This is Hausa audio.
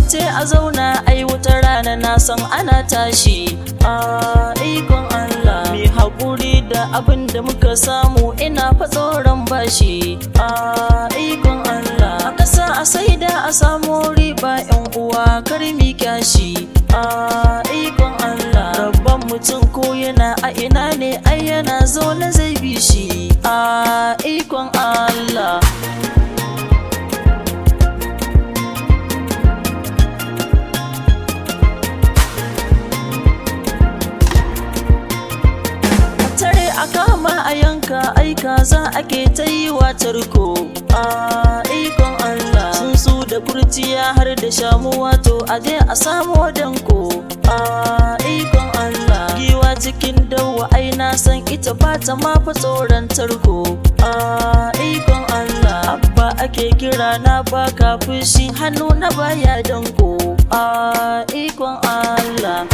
ce a zauna ai wata rana na san ana tashi. Ikon Allah mi haƙuri da abin da muka samu, ina fa tsoron bashi. Ikon Allah a ƙasa a saida a samu riba, yan uwa kar mi kyashi. Ikon Allah rabban mutum ko yana a ina ne ai yana zaune zai bi shi. Ikon Allah a kama a yanka aika za ake ta yi wa tarko. Ikon Allah tsuntsu da kurciya har da shamuwa, to aje a samo danko. Ikon Allah giwa cikin dawa ai na san ita ba ta mafi tsoron tarko. Ikon Allah abba ake kira na baka fushi, hannu na baya danko. Ikon Allah